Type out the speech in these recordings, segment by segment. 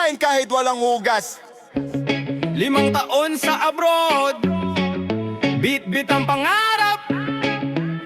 kain kahit walang hugas. 5 taon sa abroad, bit-bit ang pangarap.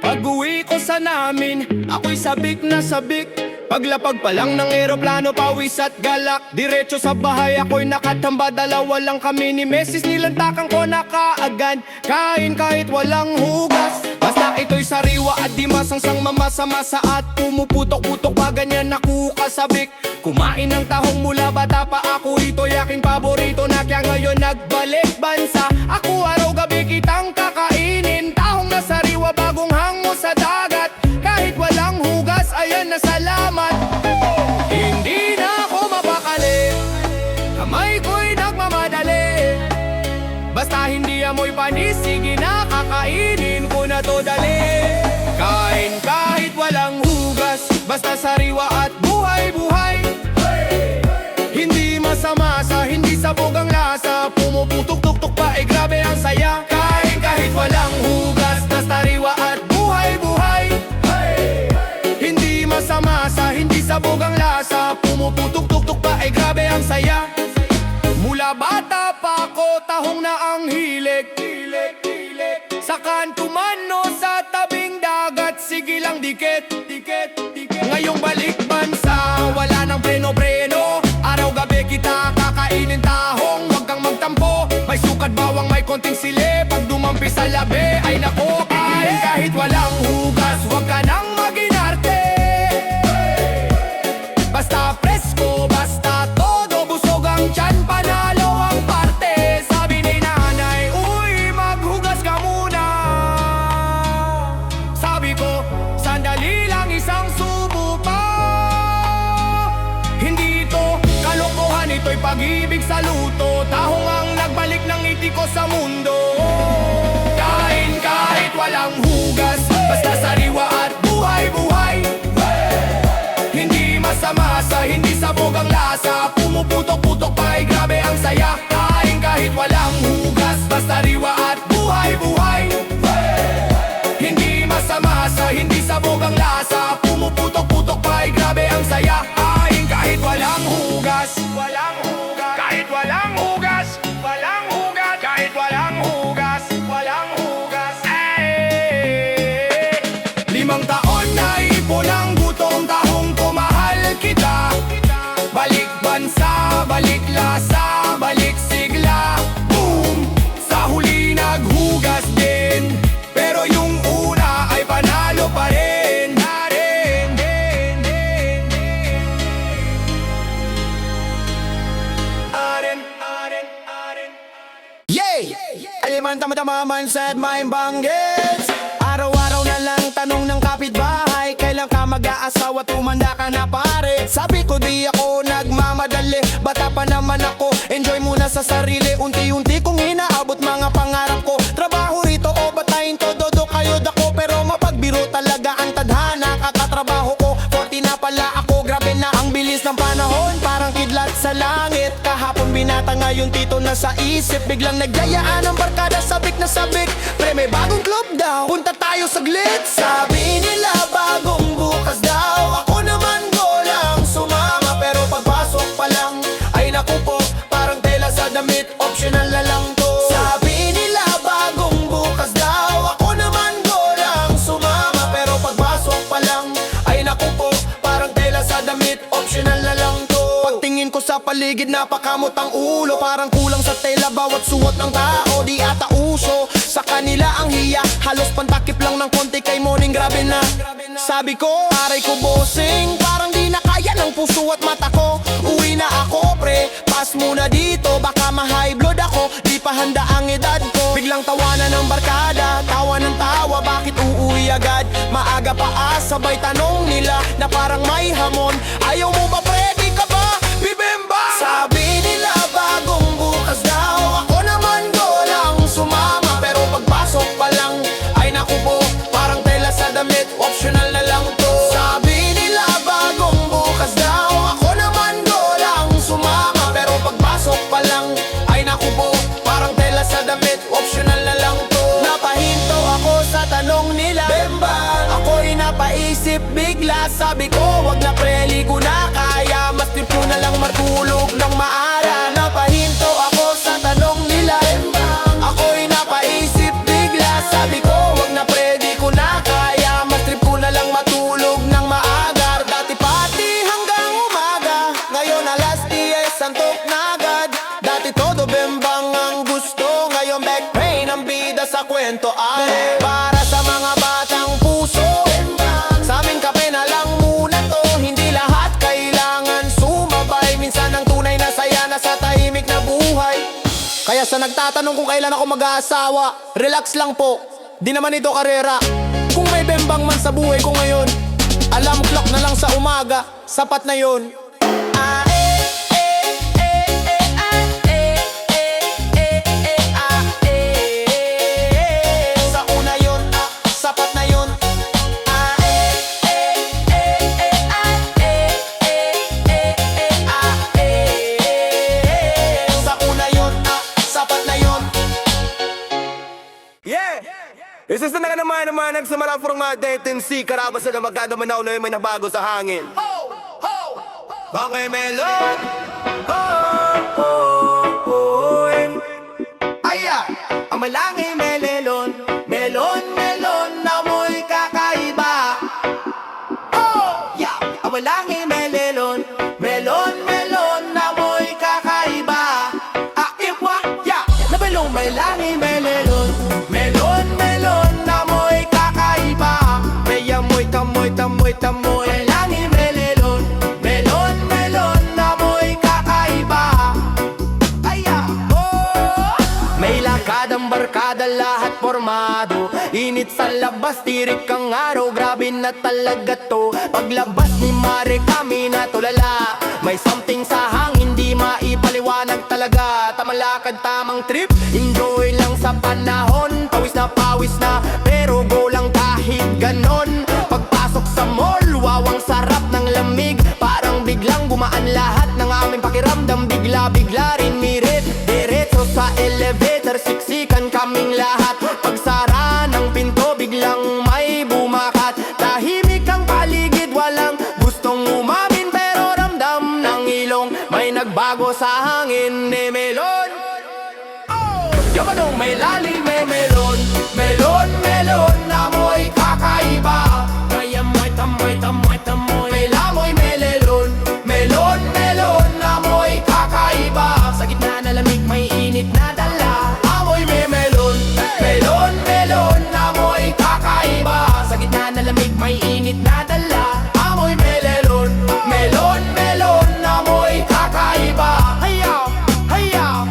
Pag-uwi ko sa namin, ako'y sabik na sabik. Paglapag pa lang ng eroplano, pawis at galak. Diretso sa bahay, ako'y nakatamba. Dalawa lang kami ni Mrs. Nilantakan ko na kaagad. Kain kahit walang hugas. Basta ito'y sariwa at di masangsang mamasa-masa. At pumuputok-putok pa ganyan ako kasabik. Kumain ng tahong mula bata pa ako. Ito'y aking paborito na kaya ngayon nagbalik bansa. Ako araw-gabi kitang kakainin. Tahong na sariwa bagong hango sa dagat. Kahit walang hugas, ayan na salamat. Hindi na ako mapakali, kamay ko'y nagmamadali. Basta hindi amoy panis, sige na kakainin ko na to dali. Kain kahit walang hugas, basta sariwa at buhay-buhay. Hindi masama-sa, hindi sabog ang lasa. Pumuputok-tuk-tuk pa, grabe ang saya. Kain kahit walang hugas, basta sariwa at buhay-buhay. Hindi masama-sa, hindi sabog ang lasa. Pumuputok-tuk-tuk pa, grabe ang saya. Mula bata pa ako, tahong na ang hilig. Sa kanto man o sa tabing dagat, sige lang dikit. Ngayong balik bansa, wala nang preno-preno. Araw-gabi kita kakainin tahong, wag kang magtampo. May sukat bawang, may konting sili. Pag dumampi sa labi, ay nako, kain kahit walang hugas. Wag ka nang maginarte, basta presko, basta todo. Busog ang tiyan, panalo ang parte. Sabi ni nanay, uy, maghugas ka muna. Sabi ko, sandali lang, isang subo pa. Hindi ito kalokohan, ito'y pag-ibig sa luto. Tahong ang nagbalik ng ngiti ko sa mundo. Kain kahit walang hugas, basta sariwa at buhay-buhay. Hindi masama-sa, hindi sabog ang lasa. Pumuputok-putok pa, grabe ang saya. Kain kahit walang hugas, basta sariwa at buhay-buhay. Hindi masama-sa, hindi sabog ang lasa. Pumuputok-putok pa, grabe ang saya. Kain kahit walang hugas, kahit walang hugas, kahit walang hugas, ay. 5 taon na ipon ang gutom, tahong kumahal kita. Balik bansa, balik lasa, balik sigla. Boom! Sa huli naghugas din, pero yung una ay panalo pa rin. Yay! Aliman tama-tama mindset, mind banggits. Araw-araw na lang tanong ng kapitbahay, kailan ka mag-aasawa, tumanda ka na pare. Sabi ko di ako nagmamadali, bata pa naman ako, enjoy muna sa sarili. Unti-unti kong inaabot mga pangarap ko. Trabaho rito o batayin to, dodo kayo dako. Pero mapagbiro talaga ang tadhana, kakatrabaho ko 40 na pala ako, grabe na ang bilis ng panahon. Parang kidlat sa langit, kahapon binata ngayon tito na sa isip. Biglang nagyayaan ang barkada, sabik na sabik. Pre may bagong club daw, punta tayo saglit. Sabi nila bagong bukas daw, ako naman go lang sumama. Pero pagpasok pa lang, ay naku po, parang tela sa damit, optional na lang to. Sabi nila bagong bukas daw, ako naman go lang sumama. Pero pagpasok pa lang, ay naku po, parang tela sa damit, optional na lang to. Pagtingin ko sa paligid, napakamot ang ulo. Parang kulang sa tela bawat suot ng tao, di ata uso sa kanila ang hiya. Halos pantakip lang ng konti kay morning, grabe na. Sabi ko, aray ko bossing, parang di na kaya ng puso at mata ko. Uwi na ako pre, pass muna dito, baka ma-high blood ako, di pa handa ang edad ko. Biglang tawanan ng barkada, tawa ng tawa, bakit uuwi agad? Maaga pa sabay tanong nila na parang may hamon. Ayaw mo ba pre, di ka ba bibemba? Sabi nila bagong bukas daw, ako naman go lang sumama. Pero pagpasok pa lang, ay naku po, parang tela sa damit, optional na lang to. Sabi nila bagong bukas daw, ako naman go lang sumama. Pero pagpasok pa lang, ay naku po, parang tela sa damit, optional na lang to. Napahinto ako sa tanong nila, Bemba, ako'y napaisip bigla. Sabi ko, wag na pre, ligo na kaya, mas trip ko na lang matulog ng maaga. BTS antok na agad. Dati todo bembang ang gusto, ngayon back pain ang bida sa kwento ay para sa mga batang puso. Sa amin kape na lang muna to, hindi lahat kailangan sumabay. Minsan ang tunay na saya na sa tahimik na buhay. Kaya sa nagtatanong kung kailan ako mag-aasawa, relax lang po, di naman ito karera. Kung may bembang man sa buhay ko ngayon, alam clock na lang sa umaga, sapat na yun. Sa una yun, sapat na yun. Sa una yun, sapat na yun. Yeah! Isa na nga naman sa mga formatin si karabas na magkano manaw na may nabago sa hangin. Bangay melon! Aya, ang malangay melon, melon, melon na mo'y kakaiba. Oh, yeah, ang malangay melon, melon, melon na mo'y kakaiba. Ah, iwa, yeah, nabalong malangay melon, melon, melon na mo'y kakaiba. May amoy, tamoy, tamoy, tamoy. Malangay melon, melon, melon na mo'y kakaiba. Aya, oh! May lakadang barkada, lahat formado. Init sa labas, tirik ang araw, grabe na talaga to. Paglabas ni Mare kami natulala. May something sa hangin, di maipaliwanag talaga. Tamang lakad, tamang trip, enjoy lang sa panahon. Pawis na, pero go lang kahit ganon. Pagpasok sa mall, wawang sarap ng lamig. Parang biglang gumaan lahat ng aming pakiramdam. Bigla rin mirit, diretso sa elevator. Siksikan kaming lahat. Pagsara ng pinto, biglang may bumakat. Tahimik ang paligid, walang gustong umamin. Pero ramdam ng ilong, may nagbago sa hangin ni Melon. Yamanong may lalim, may melon, melon, melon na mo'y kakaiba. May amoy, tamoy, tamoy, tamoy. May lamoy, melon, melon, melon na mo'y kakaiba. Sa gitna na lamig, may init na dala. Amoy may melon, melon, melon na mo'y kakaiba. Sa gitna na lamig, may init na dala. Amoy melon, melon, melon na mo'y kakaiba. Hayaw, hayaw,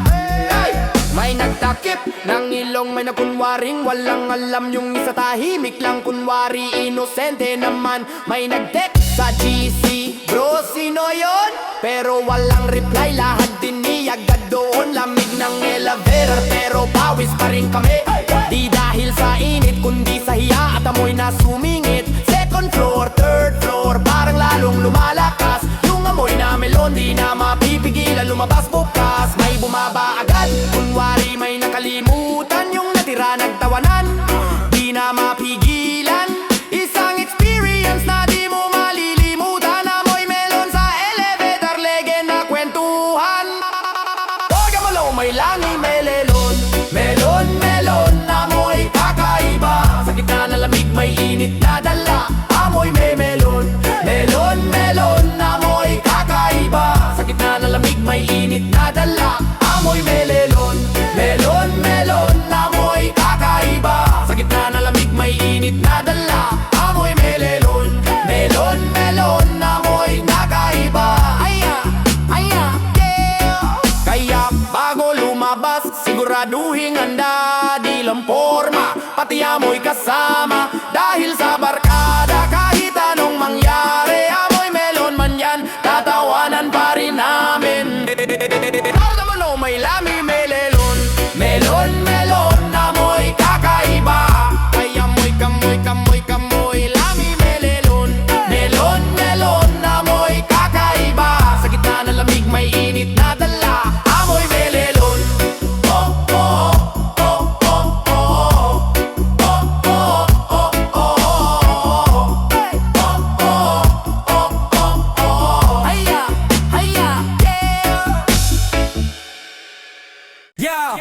hey! May nagtakip ng ilong, may nakunwaring walang alam. Yung isa tahimik lang, kunwari inosente naman. May nag-text sa GC, bro sino yon? Pero walang reply, lahat diniyagad doon. Lamig ng elevator, pero pawis pa rin kami. Di dahil sa init, kundi sa hiya at amoy na sumingit. Second floor, third floor, parang lalong lumalakas. Yung amoy na melon, di na mapipigilan lumabas bukas. May bumaba agad, kunwari may nakalimutan. Yung natira nagtawanan, di na mapigilan. Isang experience na di mo malilimutan. Amoy melon sa elevator, lege na kwentuhan. Huwag ka malaw, may langay melon, melon, melon na mo'y kakaiba. Sa gitna na lamig, may init na dala. Amoy may melon, melon, melon na mo'y kakaiba. Sa gitna na lamig, may init na dala. Amoy melon, melon, melon na mo'y kakaiba. Sa gitna na lamig, may init na dala. Amoy melon, melon, melon na mo'y nakaiba. Aya, aya, yeah. Kaya bago lumabas, siguraduhin handa. Di lang forma, pati amoy kasama. Dahil sa barkada, kahit anong mangyari, amoy melon man yan, tatawanan pa rin namin. Tawag mo no, may lami melon, melon, melon na mo'y kakaiba. Ay amoy, kamoy, kamoy, kamoy, lami melon, melon, melon na mo'y kakaiba. Sa gitna ng lamig, may init na dala. Amoy melon, oh, oh, oh, oh, oh, oh, oh, oh, oh, oh, hey, oh, oh, oh, oh, oh. Haya, haya, yeah. Yeah!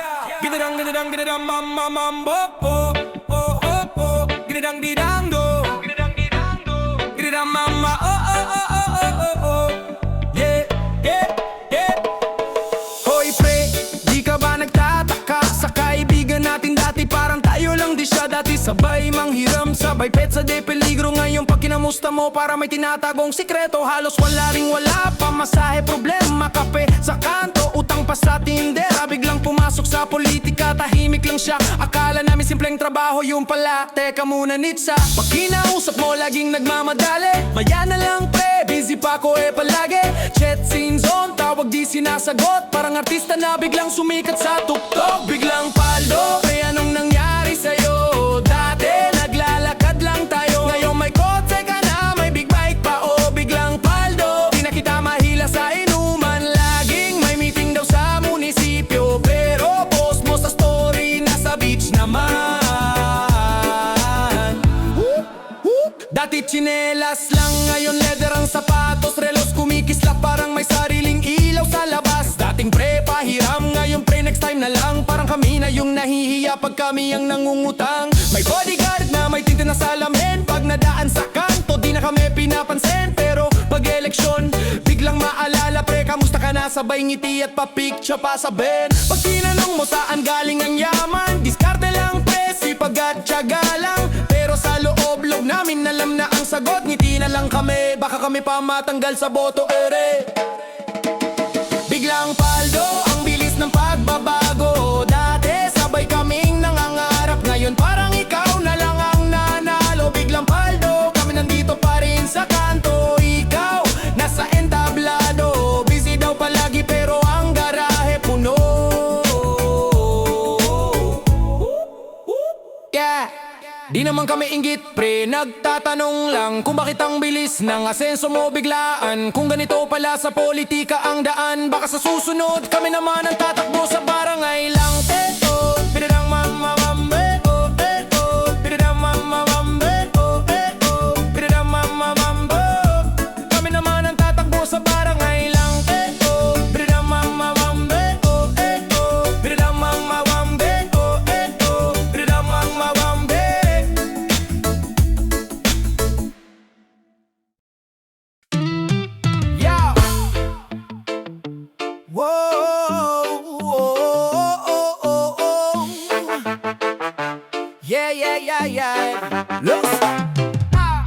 Ginadang, mamma, mambo, oh, oh, oh, oh. Ginadang, didang, do. Ginadang, mamma, oh, oh, oh, oh, oh, oh. Yeah, yeah, yeah. Dati sabay manghiram, sabay petsa de peligro. Ngayon pag kinamusta mo para may tinatagong sikreto. Halos wala ring wala, pamasahe, problema, kape sa kanto, utang pa sa tindera. Biglang pumasok sa politika, tahimik lang siya. Akala namin simpleng trabaho, yung pala, teka muna nitsa. Pag kinausap mo, laging nagmamadali. Maya na lang pre, busy pa ko palagi. Chat scene zone, tawag di sinasagot. Parang artista na biglang sumikat sa tuktok. Biglang paldo, pre anong nangyari sa'yo? Dati naglalakad lang tayo, ngayon may kotse ka na, may big bike pa. O biglang paldo, di na kita mahila sa inuman. Laging may meeting daw sa munisipyo, pero post mo sa story, nasa beach naman. Dati tsinelas lang, ngayon leather ang sapatos. Relos kumikislap, parang may sariling ilaw sa labas. Dating pre pahiram, ngayon pre next time na lang. Parang kami na yung nahihiya pag kami ang nangungutang. May bodyguard na may tinte na salamin. Pag nadaan sa kanto, di na kami pinapansin. Pero pag eleksyon, biglang maalala pre, kamusta ka na? Sabay ngiti at pa-picture pa sa Ben. Pag tinanong mo saan galing ang yaman, diskarte lang pre, sipag at tiyaga lang. Pero sa loob-loob namin alam na ang sagot. Ngiti na lang kami, baka kami pa matanggal sa boto ere. Biglang paldo, ang bilis ng pagbabago. Dati sabay kaming nangangarap, ngayon parang ikaw na lang ang nanalo. Biglang paldo, kami nandito pa rin sa kanto. Ikaw, nasa entablado. Busy daw palagi pero ang garahe puno. Yeah. Di naman kami inggit pre, nagtatanong lang kung bakit ang bilis ng asenso mo biglaan. Kung ganito pala sa politika ang daan, baka sa susunod kami naman ang tatakbo sa barangay lang. Eto, pinadang mamamambe, oh eto, pinadang mamamambe, oh eto, pinadang mamamambe. Kami naman ang tatakbo sa barangay lang. Eto, pinadang mamamambe, oh eto, pinadang mamamambe, oh eto, pinadang mamamambe.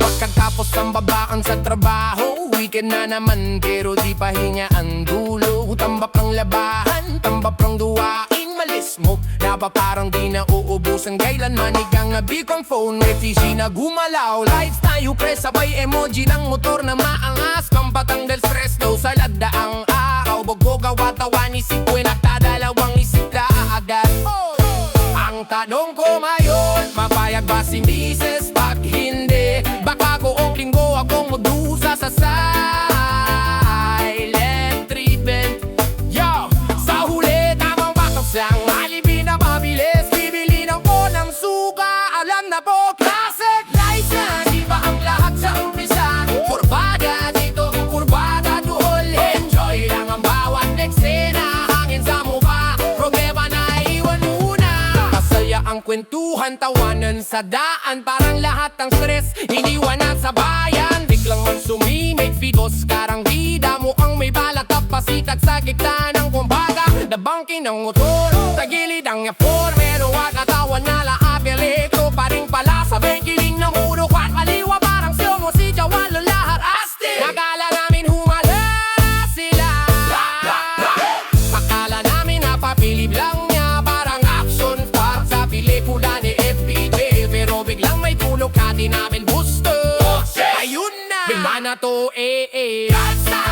Pagkatapos ang babaan sa trabaho, weekend na naman pero di pa hinga ang dulo. Tambak ang labahan, tambak ang duwain, malis mo na ba parang di na uubusan kailanman. Igang abikong phone, refugee na gumalaw. Lights tayo pre, sabay emoji ng motor na maangas. Kampatang del stress daw sa lada ang araw. Bogoga watawan isip ko nagtadalawang isip na agad. Ang tanong ko ngayon, mapayag ba si Mrs. Pag hindi, baka buong linggo akong magdusa sa silent treatment. Yo, sa huli tamang batok siyang alibi na mabilis. Bibili ng ko ng suka, alam na po classic license. Di ba ang lahat sa umpisa? Kurbada dito, kurbada doon. Enjoy lang ang bawat eksena, hangin sa mukha, problema na iwan muna. Masaya ang kwentuhan, tawanan sa daan, parang lahat ng stress iniwanan sa bayan. Biglang magsumimik, fidos, karang bida, mukhang may balat at pasikat sa gitna ng kumbaga. Nabangkin ng motor, tagilid ang yafor, pero at natawan na lahat elektro pa rin pala sa bengkiling ng ulo. At kaliwa parang siyo mo si Jawal lahat asti. Nakala namin humala sila, akala namin napapilip lang niya, parang action star sa pelikula ni FPJ. Pero biglang may tulog ka, di namin gusto. Ayun na, bimana to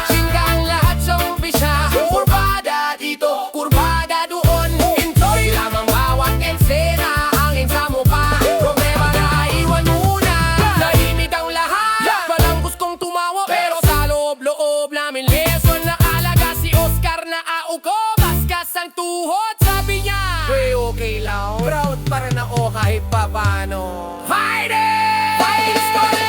Singga ang lahat sa umpisa, kurbada dito, kurbada doon. Enjoy lang ang bawat eksena, hangin sa mukha, problema na iwan muna. Nahimik ang lahat, walang gustong tumawa, pero sa loob-loob namin lesson na alaga si Oscar na auko. Baskas ang tuhod, sabi niya okay lang, proud pa rin ako kahit pa paano. Fighting! Fighting story!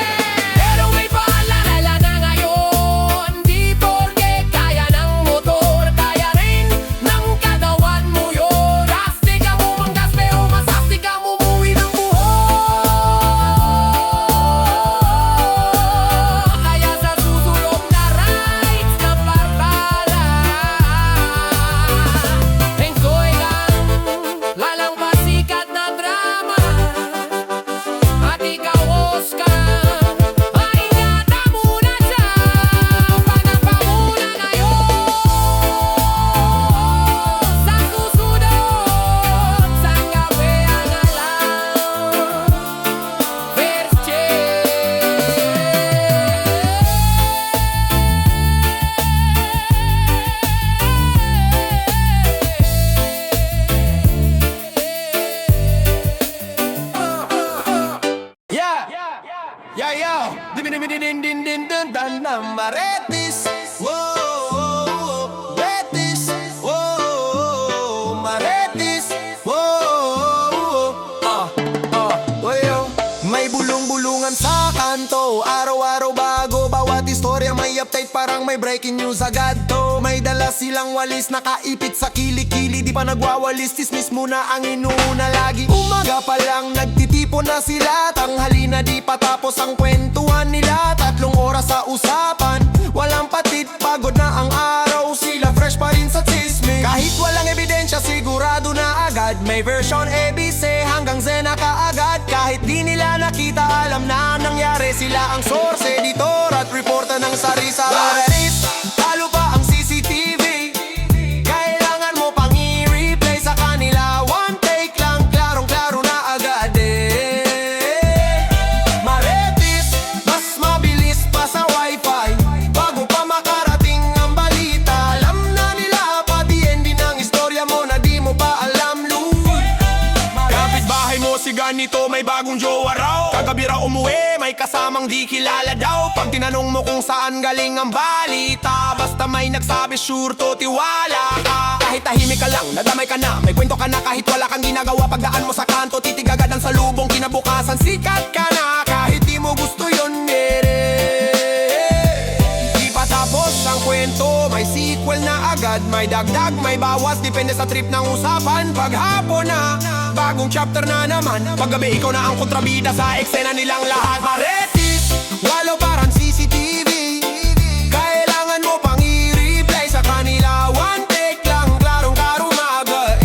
Pero may paalala na ngayon, di porke kaya ng motor, kaya rin ng katawan mo yun. Astig ka mo manggas, pero mas astig ka mo umuwi ng buhok. Kaya sa susunod na rides na parpala, enjoy lang, walang pasikat na drama. Marites, wow, Betis, wow, Marites, wow, may bulong-bulungan sa kanto, araw-araw bago, bawat istorya may update, parang may breaking news agad to. May dala silang walis, nakaipit sa kilikili, di pa nagwawalis, tismis muna ang inuuna lagi. Umaga pa lang nagtitipon na sila, tanghali na di pa tapos ang kwentuhan nila. 3 oras sa usapan, walang patid, pagod na ang araw, sila fresh pa rin sa chismis. Kahit walang ebidensya, sigurado na agad, may version ABC hanggang Z na kaagad. Kahit di nila nakita, alam na nangyari, sila ang source, editor at reporter ng sari-sari. Talo pa ang CCTV, kailangan mo pang i-replay sa kanila. One take lang, klarong-klaro na agad Marites, mas mabilis pa sa wifi, bago pa makarating ang balita. Alam na nila, pati ending ng istorya mo na di mo pa alam, Lord. Kapitbahay mo si ganito, may bagong jowa raw. Kagabi raw umuwi, may kasamang di kilala daw. Pag tinanong mo kung saan galing ang balita, basta may nagsabi, sure to, tiwala ka. Kahit tahimik ka lang, nadamay ka na, may kwento ka na. Kahit wala kang ginagawa, pagdaan mo sa kanto, titig agad ang salubong. Kinabukasan, sikat ka na, kahit di mo gusto yun, di pa tapos ang kwento, may sequel na agad. May dagdag, may bawas, depende sa trip ng usapan. Paghapon na, bagong chapter na naman. Paggabi ikaw na ang kontrabida sa eksena nilang lahat. Marites, walo parang CCTV, kailangan mo pang i-replay sa kanila. One take lang, klarong-klaro maaga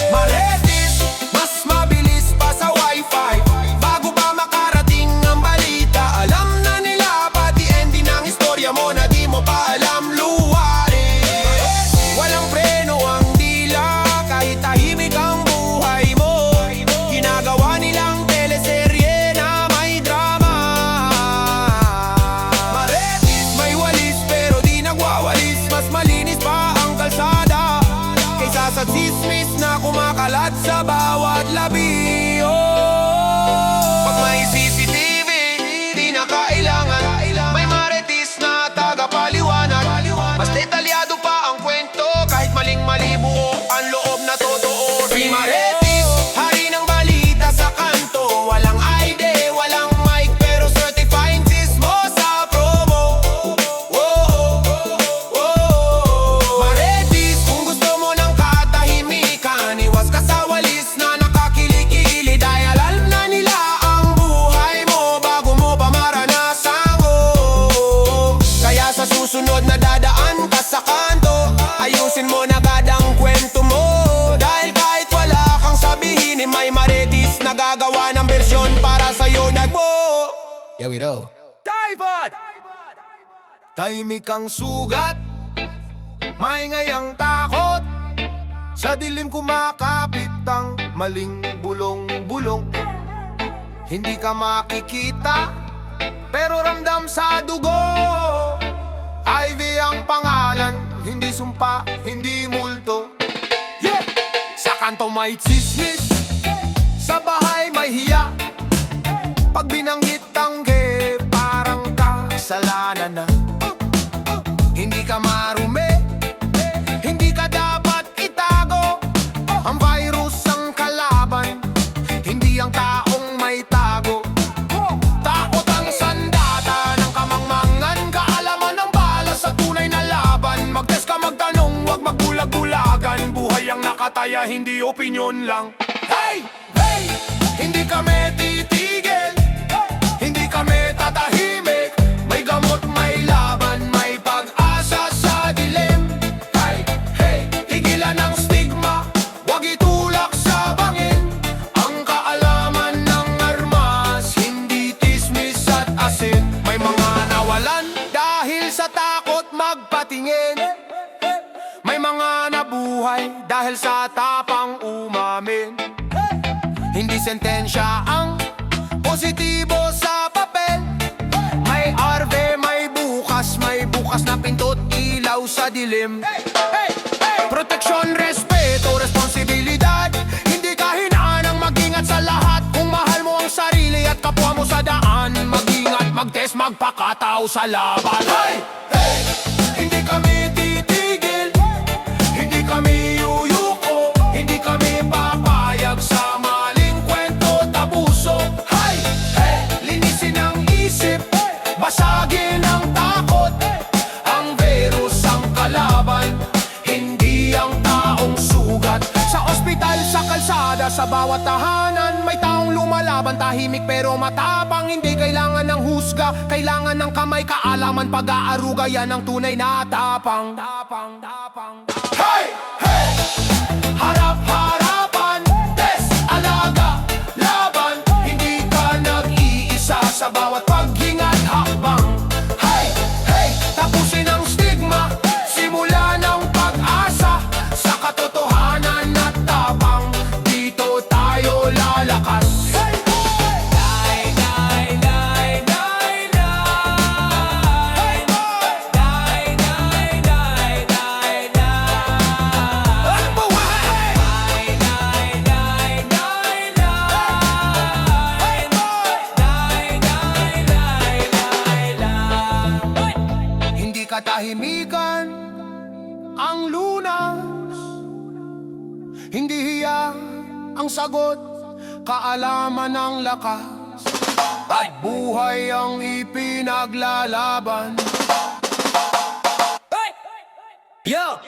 Marites, mas mabilis pa sa wifi, bago pa makarating ang balita. Alam na nila, pati ending ng istorya mo na di mo pa alam, luwari. Walang preno ang dila, kahit tahimik ang buhay mo. Ginagawa nilang teleserye na may drama. Marites, may walis pero di nagwawalis, mas malinis pa ang kalsada kaysa sa chismis na kumakalat sa bawat labi. Pag may CCTV, di na kailangan, may Marites na tagapaliwanag. Mas detalyado pa ang kwento, kahit maling-mali buo ang loob na totoo. Si Marites, hari ng balita sa kanto, walang ID, walang mic, pero certified chismosa promo. Marites, kung gusto mo ng katahimikan, iwas ka sa walis na nakakilikili, dahil alam na nila ang buhay mo bago mo pa maranasan Kaya sa susunod na dadaan ka sa kanto, ayusin mo na agad ang kwento mo, dahil kahit wala kang sabihin, may Marites na gagawa ng bersyon para sa'yo. Here we go. Tahimik ang sugat, maingay ang takot, sa dilim kumakapit ang maling bulong-bulong. Hindi ka makikita, pero ramdam sa dugo. Ivy ang pangalan, hindi sumpa, hindi multo. Sa kanto may chismis, sa bahay may hiya. Pag binanggit ang gay, parang kasalanan na. Hindi ka marumi, hindi ka dapat itago. Ang virus ang kalaban, hindi ang taong may tago. Takot ang sandata ng kamangmangan, kaalaman ng bala sa tunay na laban. Mag-test ka, magtanong, wag magbulag-bulagan. Buhay ang nakataya, hindi opinyon lang. Hey! Hey! Hindi kami titigil, hindi kami tatahimik. May gamot, may laban, may pag-asa sa dilim. Hey! Hey! Higilan ang stigma, wag itulak sa bangin. Ang kaalaman ng armas, hindi tismis at asin. May mga nawalan dahil sa takot magpatingin. May mga nabuhay dahil sa tapang umamin. Hindi sentensya ang positibo sa papel. May arve, may bukas na pintot, ilaw sa dilim. Proteksyon, respeto, responsibilidad, hindi kahinaan ang mag-ingat sa lahat. Kung mahal mo ang sarili at kapwa mo sa daan, mag-ingat, mag-test, magpakatao sa laban. Hey! Hey! Hindi kami titigil, hindi kami yuyuko, hindi kami papayag sa maling kwento tapuso. Hey! Hey! Linisin ang isip, basagin ang takot. Ang virus ang kalaban, hindi ang taong sugat. Sa ospital, sa kalsada, sa bawat tahanan, may taong lumalaban, tahimik pero matapang. Hindi kailangan ng husga, kailangan ng kamay, kaalaman, pag-aaruga. Yan ang tunay na tapang. Hey! Hey! Harap-harapan, test, alaga, laban. Hindi ka nag-iisa sa bawat paghinga't hakbang. Hey! Hey! Tapusin ang stigma, simula ng pag-asa. Sa katotohanan at tapang, dito tayo lalakas. Hey! Hindi katahimikan ang lunas, hindi hiya ang sagot, kaalaman ang lakas, at buhay ang ipinaglalaban. Yo!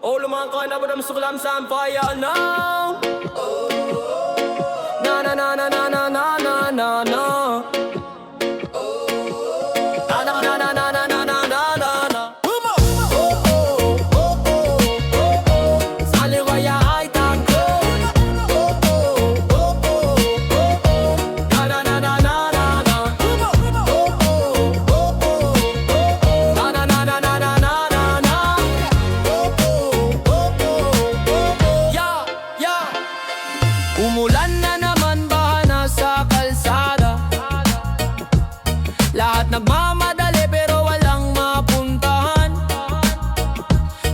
All of my kind of them sukulam sa fire now. Na na na na na na na na na na. Na na na na na na na na na na. Sali kaya ay tango. Na na na na na na na. Na na na na na na na na. Umulan na naman ba nasa kalsada? Lahat nagmamadali pero walang mapuntahan.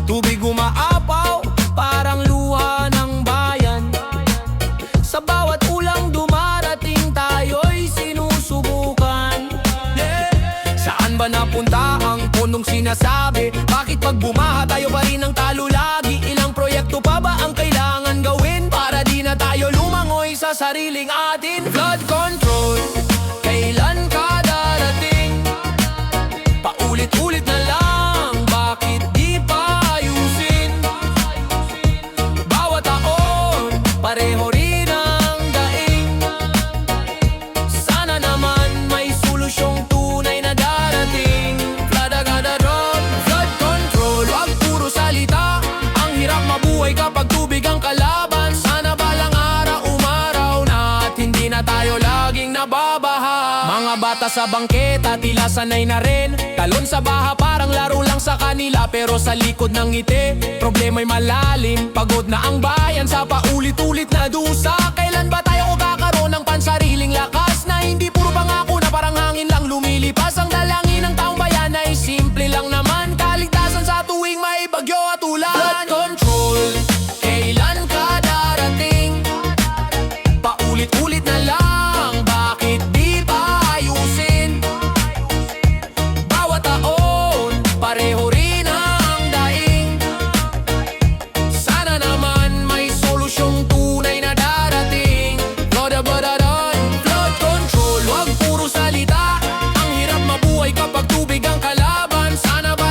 Tubig umaapaw, parang luha ng bayan. Sa bawat ulang dumarating tayo'y sinusubukan. Saan ba napunta ang pundong sinasabi? Bakit pag bumaha tayo pa rin ang talo lagi? Ilang proyekto pa ba ang kailangan gawin para di na tayo lumangoy sa sariling atin? Flood control, kailan ka darating? Paulit-ulit na lang, bakit di pa ayusin? Bawat taon, pareho rin ang daing. Sana naman may solusyong tunay na darating. Flood agad ron, flood control, wag puro salita. Ang hirap mabuhay kapag tubig ang kalaban. Sana balang araw umaraw na at hindi na tayo laging nababaha. Mga bata sa bangketa, tila sanay na rin. Talon sa baha, parang laro lang sa kanila. Pero sa likod ng ngiti, problema'y malalim. Pagod na ang bayan sa paulit-ulit na dusa. Kailan ba tayo kakaroon ng pansariling lakas? Na hindi puro pangako na parang hangin lang lumilipas. Ang dalangin ng taong bayan ay simple lang naman. Kaligtasan sa tuwing may bagyo at ulan. Flood control, kailan ka darating? Paulit-ulit na lang, bakit di pa ayusin? Bawat taon, pareho rin ang daing. Sana naman may solusyong tunay na darating. Flood control, wag puro salita. Ang hirap mabuhay kapag tubig ang kalaban. Sana ba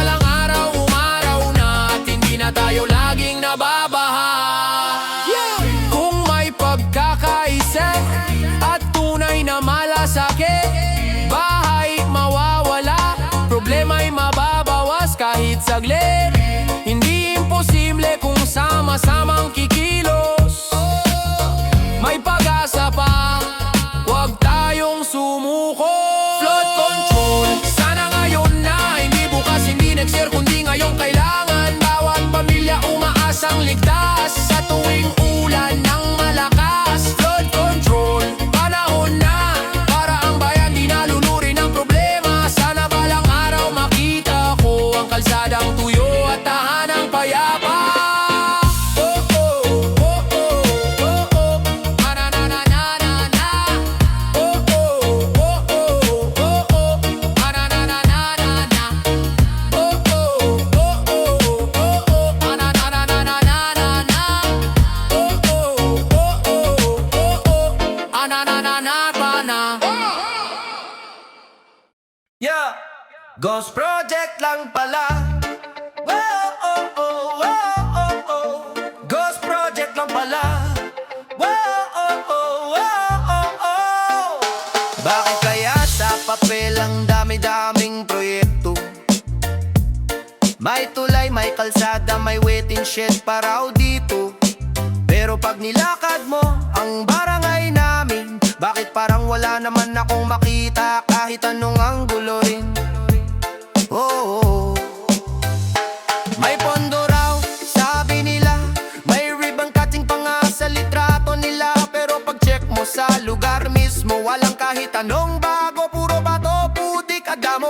Ghost Project lang pala. Wow, oh, oh, wow, oh, oh. Ghost Project lang pala. Wow, oh, oh, wow, oh, oh. Bakit kaya sa papel ang dami-daming proyekto? May tulay, may kalsada, may waiting shed pa raw dito. Pero pag nilakad mo ang barangay namin, bakit parang wala naman akong makita kahit anong anggulo rin? Oh, may pondo raw, sabi nila. May ribbon cutting pa nga sa litrato nila. Pero pag check mo sa lugar mismo, walang kahit anong bago. Puro bato, putik at damo.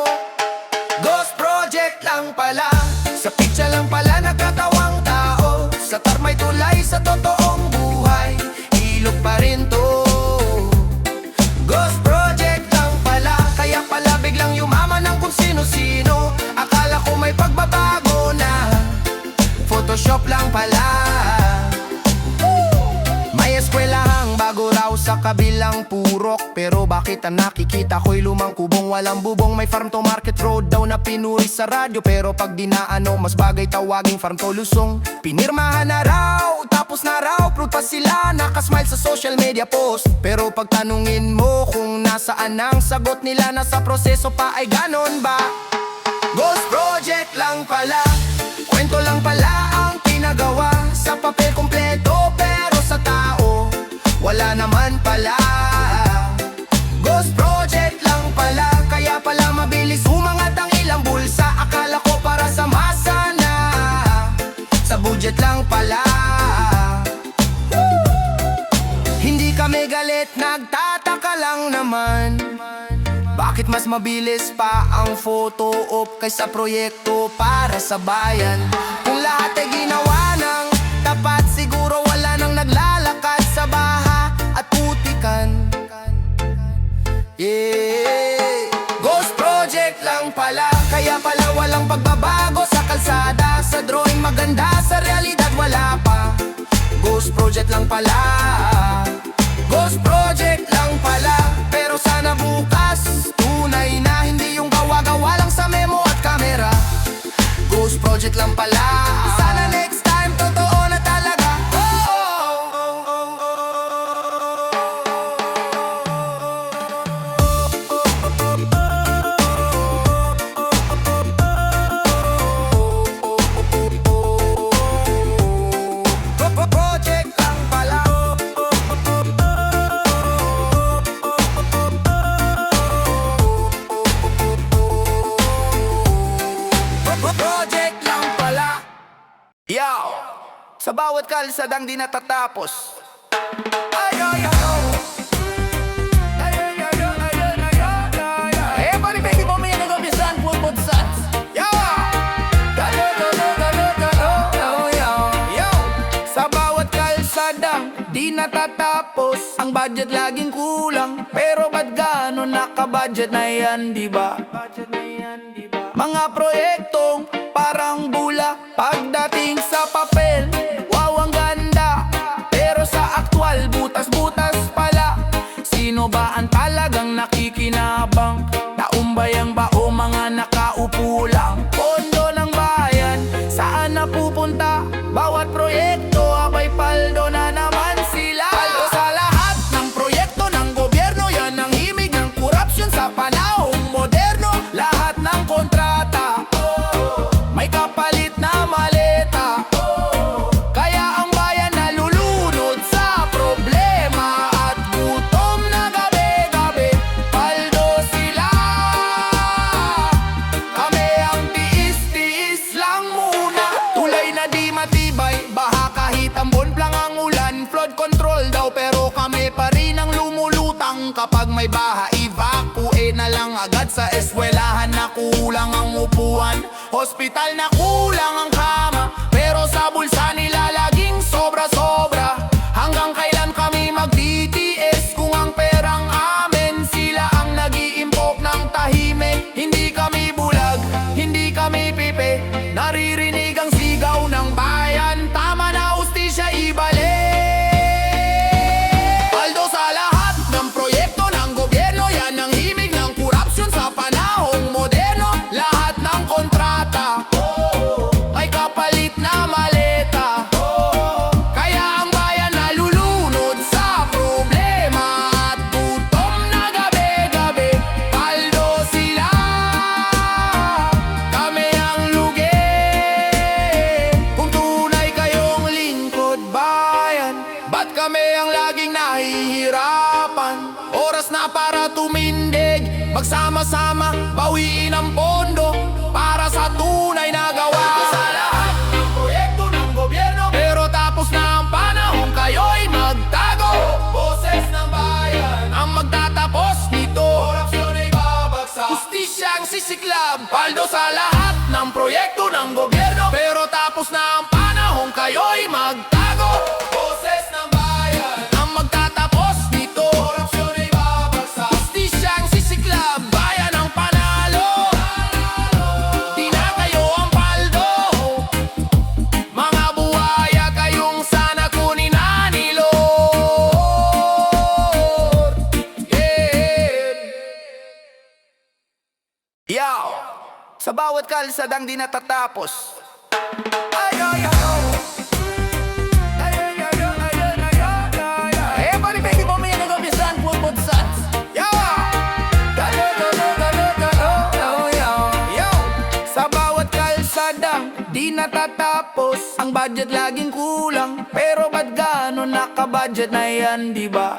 Ghost Project lang pala. Sa picture lang pala nagkatawang tao. Sa tarmay tulay sa totoong buhay, ilog pa rin to. Ghost Project lang pala. Kaya pala biglang yumaman ng kung sino-sino. Akala ko may pagbabago na, Photoshop lang pala. May eskwelahang bago raw sa kabilang purok. Pero bakit ang nakikita ko'y lumang kubong walang bubong? May farm to market road daw na pinuri sa radyo. Pero pag dinaano, mas bagay tawaging farm to lusong. Pinirmahan na raw, tapos na raw, proof pa sila, nakasmile sa social media post. Pero pag tanungin mo kung nasaan ang sagot nila, nasa proseso pa, ay ganon ba? Ghost Project lang pala. Kwento lang pala ang pinagawa. Sa papel kompleto pero sa tao wala naman pala. Ghost Project lang pala. Kaya pala mabilis umangat ang ilang bulsa. Akala ko para sa masa na, sa budget lang pala. Hindi kami galit, nagtataka lang naman. Bakit mas mabilis pa ang photo op kaysa proyekto para sa bayan? Kung lahat ay ginawa ng tapat, siguro wala nang naglalakad sa baha at putikan. Yeah. Ghost Project lang pala. Kaya pala walang pagbabago sa kalsada. Sa drawing maganda, sa realidad wala pa. Ghost Project lang pala. Ghost Project lang pala. Pero sana bukas tunay na, hindi yung gawa-gawa lang sa memo at kamera. Ghost Project lang pala. Sana next time totoo na talaga. Project lang pala. Project lang pala. Yo, sa bawat kalsadang di natatapos. Ay, ay, ay, ay. Ay, ay, ay, ay, ay, ay, ay, ay, ay. Eh, pari baby mo may nag-umisan, pupod sats. Yo! Galo, galo, galo, galo, yo. Yo! Sa bawat kalsadang di natatapos, ang budget laging kulang. Pero ba't gano'n naka-budget na yan, di ba? Mga proyektong parang bula. Pagdating sa papel, wow ang ganda. Pero sa aktwal, butas-butas pala. Sino ba ang talagang nakikinabang? Taumbayang ba o mga nakaupo lang? Pondo ng bayan, saan napupunta? Bawat proyekto, abay paldo na naman sila. Paldo sa lahat ng proyekto ng gobyerno. Yan ang himig ng korupsyon sa panahong moderno. Lahat ng kontrata, may kapalit na maleta. Kaya ang bayan nalulunod sa problema at gutom na gabi-gabi. Paldo sila, kami ang tiis-tiis lang muna. Tulay na di matibay, baha kahit ambon lang ang ulan. Flood control daw pero kami pa rin ang lumulutang. Kapag may baha, evacuate na lang agad. Sa eskwelahan na kulang ang upuan, hospital na kulang ang kama. Pero sa bulsa nila laging sobra-sobra. Hanggang kailan kami mag-DTS kung ang perang amin? Sila ang nag-iimpok ng tahimik. Hindi kami bulag, hindi kami pipe. Naririnig ang sigaw ng bayan. Tama na, ustisya ibalik. Paldo sa lahat ng proyekto ng gobyerno. Yan ang himig ng korupsyon sa panahong moderno. Lahat para tumindig, magsama-sama, bawiin ang pondo para sa tunay na gawa. Sa lahat ng proyekto ng gobyerno, pero tapos na ang panahon, kayo'y magtago. Boses ng bayan ang magtatapos nito, korupsyon ay babagsak, justisyang sisiklab, paldo sa lahat ng proyekto ng gobyerno, pero tapos na ang panahon, kayo'y magtago. Boses ng bayan ang magtatapos nito, korupsyon ay babagsak, justisyang sisiklab, bayan ang panalo. Di na kayo ang paldo, mga buhaya kayong sana kunin na ni Lord. Yo! Sa bawat kalsadang di natatapos. Ay, ay, ay, ay. Ay, ay, ay, ay, ay, ay, ay, ay, ay. Eh, panibigay mo may nag-umisan, pupod sats. Yo! Galo, galo, galo, galo, yo, yo. Yo! Sa bawat kalsadang di natatapos, ang budget laging kulang. Pero ba't gano'n naka-budget na yan, di ba?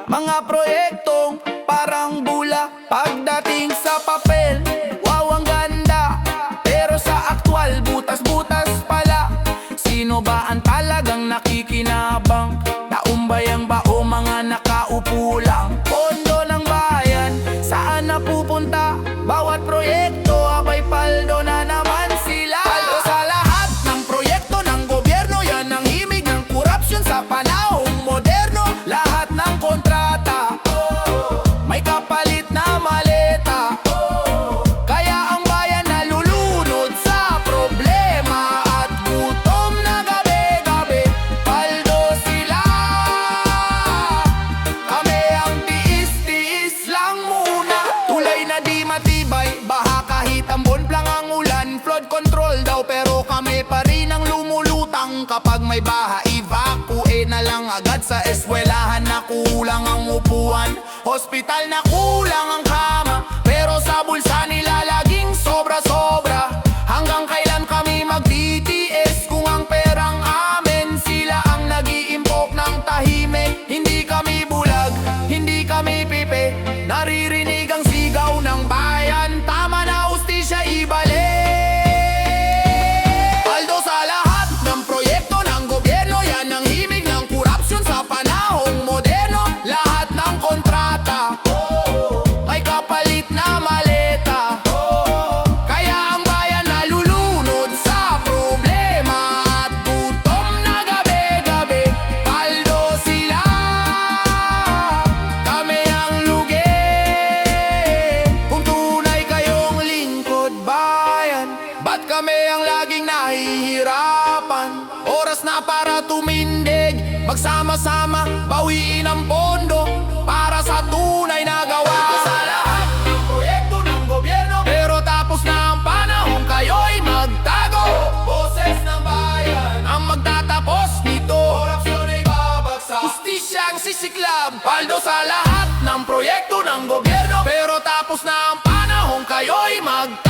Mga proyektong parang bula, pagdating sa papel, wow ang ganda. Pero sa aktwal, butas-butas pala. Sino ba ang talagang nakikinabang? Taumbayang ba o mga nakaupo lang? Pondo ng bayan, saan napupunta? Bawat proyekto, abay paldo na naman sila. Paldo sa lahat ng proyekto ng gobyerno, yan ang himig ng korupsyon sa panahong moderno. Lahat ng kontrata, may kapalit na maleta. Kaya ang bayan nalulunod sa problema at gutom na gabi-gabi. Paldo sila, kami ang tiis-tiis lang muna. Tulay na di matibay, baha kahit ambon lang ang ulan. Flood control daw pero kami pa rin ang lumulutang. Kapag may baha, evacuate na lang agad. Sa eskwelahan na kulang ang upuan, hospital na kulang ang kama, pero sa bulsa nila laging sobra-sobra. Hanggang kailan kami mag-DTS kung ang perang amin? Sila ang nag-iimpok ng tahimik. Hindi kami bulag, hindi kami pipe. Naririnig ang sigaw ng bayan, tama na ustisya ibalik. Paldo sa lahat ng proyekto ng gobyerno, yan ang himig ng korupsyon sa panahong moderno. Lahat ng kontrata, may kapalit na maleta. Kaya ang bayan nalulunod sa problema at gutom na gabi-gabi. Paldo sila, kami ang lugi. Kung tunay kayong lingkod bayan, ba't kami ang laging nahihirapan? Oras na para tumindig, magsama-sama, bawiin ang pondo para sa tunay na gawa. Sa lahat ng proyekto ng gobyerno, pero tapos na ang panahon, kayo'y magtago. Boses ng bayan ang magtatapos nito, korupsyon ay babagsak, justisyang sisiklab, paldo sa lahat ng proyekto ng gobyerno, pero tapos na ang panahon, kayo'y magtago.